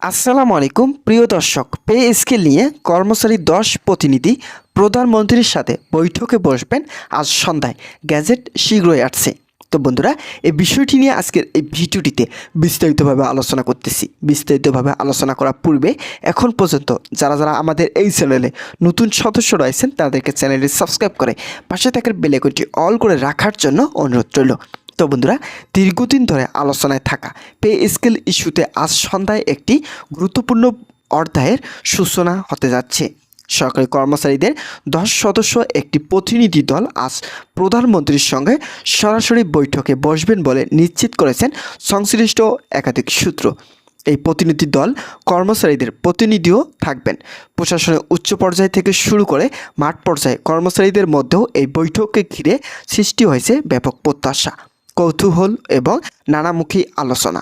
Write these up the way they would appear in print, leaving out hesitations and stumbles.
আসসালামু আলাইকুম প্রিয় দর্শক, পে স্কেল নিয়ে কর্মচারী 10 প্রতিনিধি প্রধানমন্ত্রীর সাথে বৈঠকে বসবেন আজ সন্ধ্যায়। গ্যাজেট শীঘ্রই আসছে। তো বন্ধুরা, এই বিষয়টি নিয়ে আজকের এই ভিডিওটিতে বিস্তারিতভাবে আলোচনা করতেছি। বিস্তারিতভাবে আলোচনা করার পূর্বে এখন পর্যন্ত যারা আমাদের এই চ্যানেলে নতুন সদস্য রয়েছেন তাদেরকে চ্যানেলটি সাবস্ক্রাইব করে পাশে থাকার বেল আইকনটি অল করে রাখার জন্য অনুরোধ রইল। তো বন্ধুরা, দীর্ঘদিন ধরে আলোচনায় থাকা পে স্কেল ইস্যুতে আজ সন্ধ্যায় একটি গুরুত্বপূর্ণ অধ্যায়ের সূচনা হতে যাচ্ছে। সরকারি কর্মচারীদের 10 সদস্য একটি প্রতিনিধি দল আজ প্রধানমন্ত্রীর সঙ্গে সরাসরি বৈঠকে বসবেন বলে নিশ্চিত করেছেন সংশ্লিষ্ট একাধিক সূত্র। এই প্রতিনিধি দল কর্মচারীদের প্রতিনিধিও থাকবেন। প্রশাসনের উচ্চ পর্যায় থেকে শুরু করে মাঠ পর্যায়ে কর্মচারীদের মধ্যেও এই বৈঠককে ঘিরে সৃষ্টি হয়েছে ব্যাপক প্রত্যাশা, কৌতূহল এবং নানামুখী আলোচনা।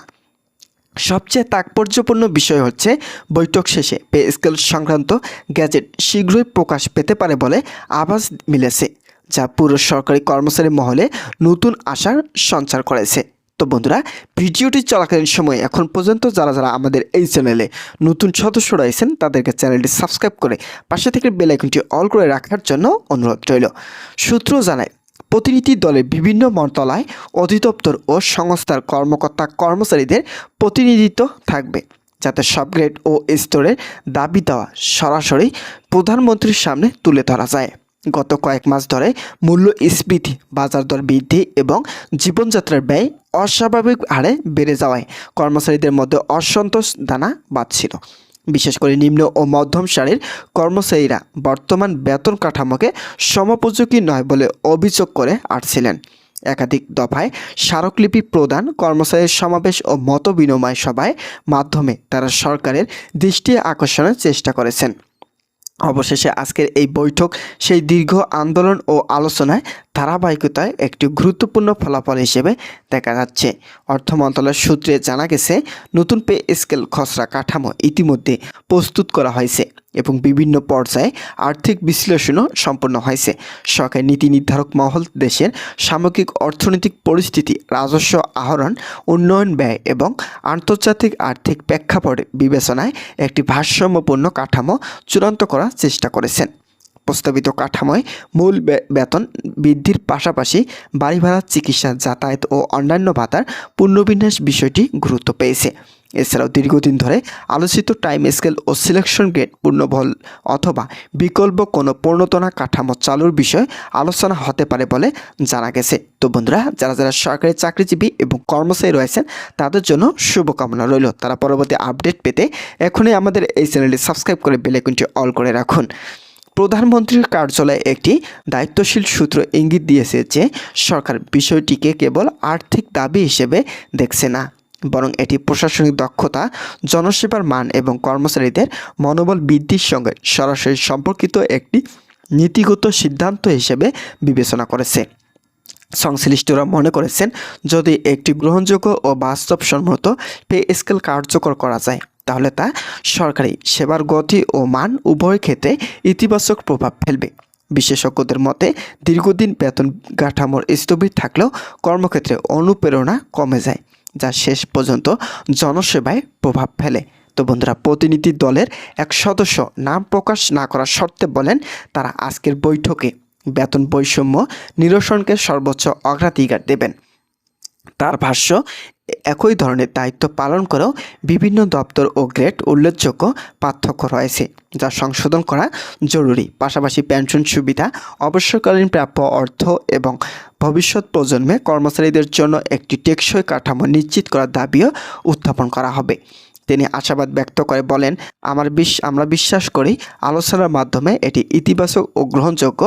সবচেয়ে তাৎপর্যপূর্ণ বিষয় হচ্ছে, বৈঠক শেষে পে স্কেল সংক্রান্ত গ্যাজেট শীঘ্রই প্রকাশ পেতে পারে বলে আভাস মিলেছে, যা পুরো সরকারি কর্মচারী মহলে নতুন আশার সঞ্চার করেছে। তো বন্ধুরা, ভিডিওটি চলাকালীন সময় এখন পর্যন্ত যারা আমাদের এই চ্যানেলে নতুন সদস্য রয়েছেন তাদেরকে চ্যানেলটি সাবস্ক্রাইব করে পাশে থেকে বেল আইকনটি অল করে রাখার জন্য অনুরোধ রইল। সূত্র জানায়, প্রতিনিধি দলের বিভিন্ন মন্ত্রণালয়, অধিদপ্তর ও সংস্থার কর্মকর্তা কর্মচারীদের প্রতিনিধিত্ব থাকবে, যাতে সব গ্রেড ও স্তরের দাবি দেওয়া সরাসরি প্রধানমন্ত্রীর সামনে তুলে ধরা যায়। গত কয়েক মাস ধরে মূল্যস্ফীতি, বাজার দর বৃদ্ধি এবং জীবনযাত্রার ব্যয় অস্বাভাবিক হারে বেড়ে যাওয়ায় কর্মচারীদের মধ্যে অসন্তোষ দানা বাঁধছিল। বিশেষ করে নিম্ন ও মধ্যম সারির কর্মচারীরা বর্তমান বেতন কাঠামোকে সমোপযোগী নয় বলে অভিযোগ করে আসছিলেন। একাধিক দফায় স্মারকলিপি প্রদান, কর্মচারীর সমাবেশ ও মত বিনিময় সভায় মাধ্যমে তারা সরকারের দৃষ্টি আকর্ষণের চেষ্টা করেছেন। অবশেষে আজকের এই বৈঠক সেই দীর্ঘ আন্দোলন ও আলোচনায় ধারাবাহিকতায় একটি গুরুত্বপূর্ণ ফলাফল হিসেবে দেখা যাচ্ছে। অর্থ মন্ত্রণালয়ের সূত্রে জানা গেছে, নতুন পে স্কেল খসড়া কাঠামো ইতিমধ্যে প্রস্তুত করা হয়েছে এবং বিভিন্ন পর্যায়ে আর্থিক বিশ্লেষণও সম্পন্ন হয়েছে। সরকারি নীতি নির্ধারক মহল দেশের সামগ্রিক অর্থনৈতিক পরিস্থিতি, রাজস্ব আহরণ, উন্নয়ন ব্যয় এবং আন্তর্জাতিক আর্থিক প্রেক্ষাপট বিবেচনায় একটি ভারসাম্যপূর্ণ কাঠামো চূড়ান্ত করার চেষ্টা করেছেন। প্রস্তাবিত কাঠামোয় মূল বেতন বৃদ্ধির পাশাপাশি বাড়ি ভাড়া, চিকিৎসা, যাতায়াত ও অন্যান্য ভাতার পুনর্বিন্যাস বিষয়টি গুরুত্ব পেয়েছে। এছাড়াও দীর্ঘদিন ধরে আলোচিত টাইম স্কেল ও সিলেকশন গ্রেড পূর্ণবল অথবা বিকল্প কোনো পূর্ণতনা কাঠামো চালুর বিষয়ে আলোচনা হতে পারে বলে জানা গেছে। তো বন্ধুরা, যারা সরকারি চাকরিজীবী এবং কর্মচারী রয়েছেন তাদের জন্য শুভকামনা রইল। তারা পরবর্তী আপডেট পেতে এখনই আমাদের এই চ্যানেলটি সাবস্ক্রাইব করে বেল আইকনটি অল করে রাখুন। প্রধানমন্ত্রীর কার্যালয়ে একটি দায়িত্বশীল সূত্র ইঙ্গিত দিয়েছে যে সরকার বিষয়টিকে কেবল আর্থিক দাবি হিসেবে দেখছে না, বরং এটি প্রশাসনিক দক্ষতা, জনসেবার মান এবং কর্মচারীদের মনোবল বৃদ্ধির সঙ্গে সরাসরি সম্পর্কিত একটি নীতিগত সিদ্ধান্ত হিসেবে বিবেচনা করেছে। সংশ্লিষ্টরা মনে করেছেন, যদি একটি গ্রহণযোগ্য ও বাস্তবসম্মত পে স্কেল কার্যকর করা যায় তাহলে তা সরকারি সেবার গতি ও মান উভয় ক্ষেত্রে ইতিবাচক প্রভাব ফেলবে। বিশেষজ্ঞদের মতে, দীর্ঘদিন বেতন কাঠামোর স্থবির থাকলেও কর্মক্ষেত্রে অনুপ্রেরণা কমে যায়, যা শেষ পর্যন্ত জনসেবায় প্রভাব ফেলে। তো বন্ধুরা, প্রতিনিধি দলের এক সদস্য নাম প্রকাশ না করার শর্তে বলেন, তারা আজকের বৈঠকে বেতন বৈষম্য নিরসনকে সর্বোচ্চ অগ্রাধিকার দেবেন। তার ভাষ্য, একই ধরনের দায়িত্ব পালন করেও বিভিন্ন দপ্তর ও গ্রেড উল্লেখযোগ্য পার্থক্য রয়েছে, যা সংশোধন করা জরুরি। পাশাপাশি পেনশন সুবিধা, অবসরকালীন প্রাপ্য অর্থ এবং ভবিষ্যৎ প্রজন্মে কর্মচারীদের জন্য একটি টেকসই কাঠামো নিশ্চিত করার দাবিও উত্থাপন করা হবে। তিনি আশাবাদ ব্যক্ত করে বলেন, আমরা বিশ্বাস করি আলোচনার মাধ্যমে এটি ইতিবাচক ও গ্রহণযোগ্য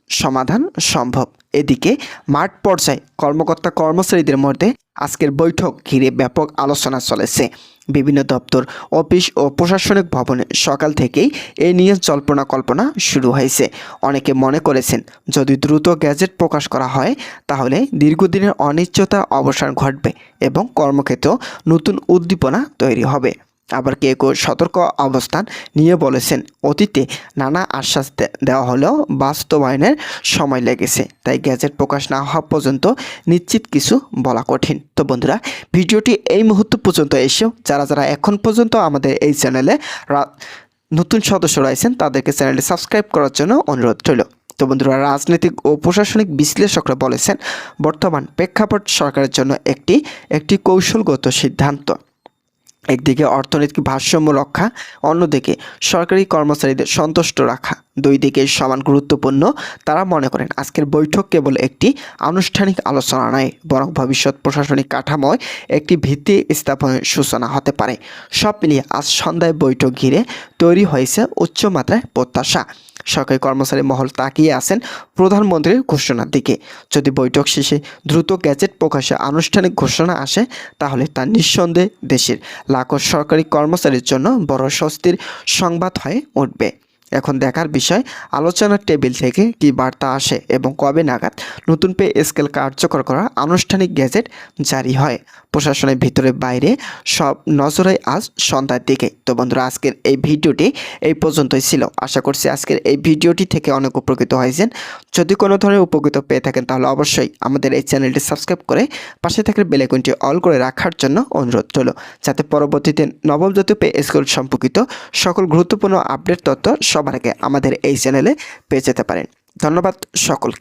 সমাধান সম্ভব। এদিকে মাঠ পর্যায়ে কর্মকর্তা কর্মচারীদের মধ্যে আজকের বৈঠক ঘিরে ব্যাপক আলোচনা চলেছে। বিভিন্ন দপ্তর, অফিস ও প্রশাসনিক ভবনে সকাল থেকেই এ নিয়ে জল্পনা কল্পনা শুরু হয়েছে। অনেকে মনে করেছেন, যদি দ্রুত গ্যাজেট প্রকাশ করা হয় তাহলে দীর্ঘদিনের অনিশ্চয়তা অবসান ঘটবে এবং কর্মক্ষেত্রেও নতুন উদ্দীপনা তৈরি হবে। আবার কেউ কেউ সতর্ক অবস্থান নিয়ে বলেছেন অতীতে নানা আশ্বাস দেওয়া হলেও বাস্তবায়নের সময় লেগেছে, তাই গ্যাজেট প্রকাশ না হওয়া পর্যন্ত নিশ্চিত কিছু বলা কঠিন। তো বন্ধুরা, ভিডিওটি এই মুহূর্ত পর্যন্ত এসেও যারা যারা এখন পর্যন্ত আমাদের এই চ্যানেলে নতুন সদস্য রয়েছেন তাদেরকে চ্যানেলটি সাবস্ক্রাইব করার জন্য অনুরোধ রইল। তো বন্ধুরা, রাজনৈতিক ও প্রশাসনিক বিশ্লেষকরা বলেছেন বর্তমান প্রেক্ষাপট সরকারের জন্য একটি কৌশলগত সিদ্ধান্ত। একদিকে অর্থনৈতিক ভারসাম্য রক্ষা, অন্যদিকে সরকারি কর্মচারীদের সন্তুষ্ট রাখা, দুই দিকে সমান গুরুত্বপূর্ণ। তারা মনে করেন আজকের বৈঠক কেবল একটি আনুষ্ঠানিক আলোচনা নয়, বরং ভবিষ্যৎ প্রশাসনিক কাঠামোয় একটি ভিত্তি স্থাপনের সূচনা হতে পারে। সব মিলিয়ে আজ সন্ধ্যায় বৈঠক ঘিরে তৈরি হয়েছে উচ্চমাত্রায় প্রত্যাশা। সরকারি কর্মচারী মহল তাকিয়ে আছেন প্রধানমন্ত্রীর ঘোষণার দিকে। যদি বৈঠক শেষে দ্রুত গ্যাজেট প্রকাশে আনুষ্ঠানিক ঘোষণা আসে, তাহলে তা নিঃসন্দেহে দেশের লাখো সরকারি কর্মচারীর জন্য বড় স্বস্তির সংবাদ হয়ে উঠবে। এখন দেখার বিষয় আলোচনার টেবিল থেকে কী বার্তা আসে এবং কবে নাগাদ নতুন পে স্কেল কার্যকর করা আনুষ্ঠানিক গ্যাজেট জারি হয়। প্রশাসনের ভিতরে বাইরে সব নজরে আজ সন্ধ্যার দিকে। তো বন্ধুরা, আজকের এই ভিডিওটি এই পর্যন্তই ছিল। আশা করছি আজকের এই ভিডিওটি থেকে অনেক উপকৃত হয়েছেন। যদি কোনো ধরনের উপকৃত পেয়ে থাকেন তাহলে অবশ্যই আমাদের এই চ্যানেলটি সাবস্ক্রাইব করে পাশে থাকা বেল আইকনটি অল করে রাখার জন্য অনুরোধ রইল, যাতে পরবর্তীতে নবম জাতীয় পে স্কেল সম্পর্কিত সকল গুরুত্বপূর্ণ আপডেট তথ্য সবার আগে আমাদের এই চ্যানেলে পেয়ে যেতে পারেন। ধন্যবাদ সকলকে।